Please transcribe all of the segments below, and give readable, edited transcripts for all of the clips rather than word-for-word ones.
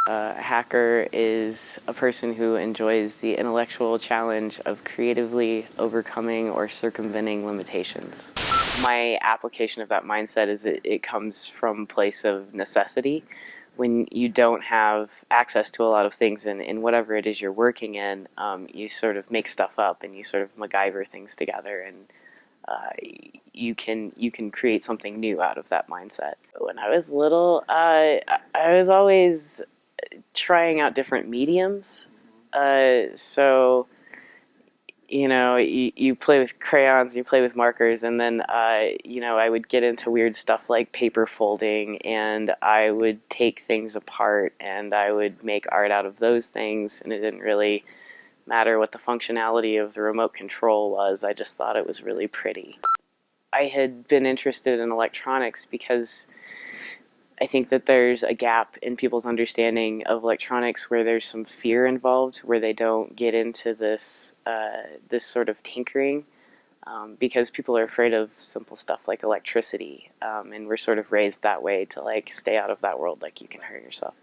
A hacker is a person who enjoys the intellectual challenge of creatively overcoming or circumventing limitations. My application of that mindset is it comes from a place of necessity. When you don't have access to a lot of things in whatever it is you're working in, you sort of make stuff up and you sort of MacGyver things together, and you can create something new out of that mindset. When I was little, I was always trying out different mediums. So, you play with crayons, you play with markers, and then, I would get into weird stuff like paper folding, and I would take things apart, and I would make art out of those things, and it didn't really matter what the functionality of the remote control was. I just thought it was really pretty. I had been interested in electronics because I think that there's a gap in people's understanding of electronics where there's some fear involved, where they don't get into this sort of tinkering, because people are afraid of simple stuff like electricity, and we're sort of raised that way to like stay out of that world, like you can hurt yourself.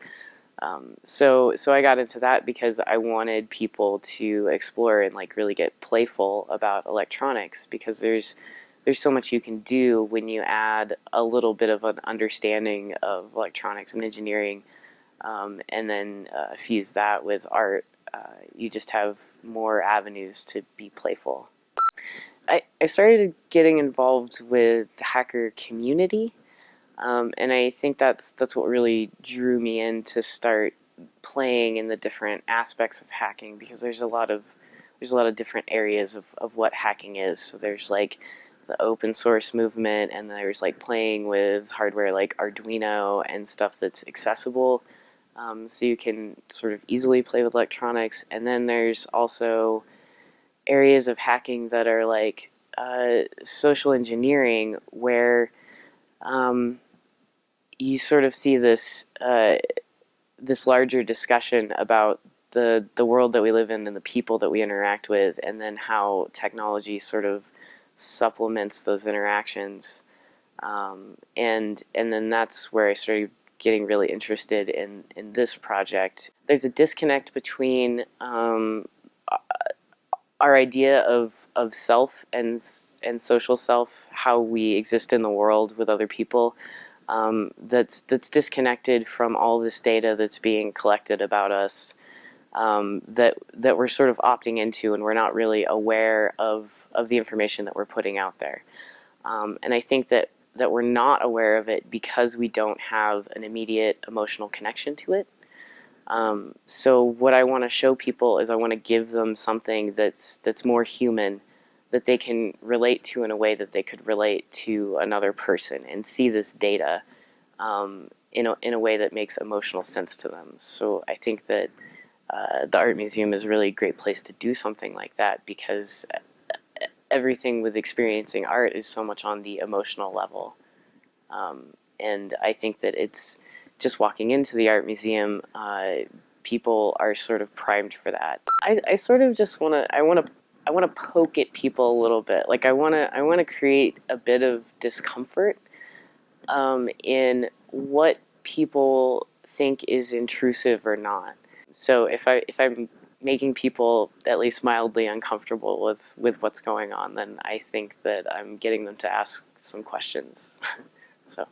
So I got into that because I wanted people to explore and like really get playful about electronics, because there's so much you can do when you add a little bit of an understanding of electronics and engineering, and then fuse that with art. You just have more avenues to be playful. I started getting involved with the hacker community, and I think that's what really drew me in to start playing in the different aspects of hacking, because there's a lot of different areas of what hacking is. So there's like the open source movement, and there's like playing with hardware like Arduino and stuff that's accessible, so you can sort of easily play with electronics. And then there's also areas of hacking that are like social engineering, where you sort of see this larger discussion about the world that we live in and the people that we interact with, and then how technology sort of supplements those interactions, and then that's where I started getting really interested in this project. There's a disconnect between our idea of self and social self, how we exist in the world with other people, that's disconnected from all this data that's being collected about us, that we're sort of opting into, and we're not really aware of the information that we're putting out there. And I think that we're not aware of it because we don't have an immediate emotional connection to it. So what I want to show people is I want to give them something that's more human, that they can relate to in a way that they could relate to another person and see this data in a way that makes emotional sense to them. So I think that the Art Museum is a really great place to do something like that, because everything with experiencing art is so much on the emotional level. And I think that it's just walking into the Art Museum, people are sort of primed for that. I sort of just want to poke at people a little bit. Like I want to create a bit of discomfort in what people think is intrusive or not. So if I'm making people at least mildly uncomfortable with what's going on, then I think that I'm getting them to ask some questions. So.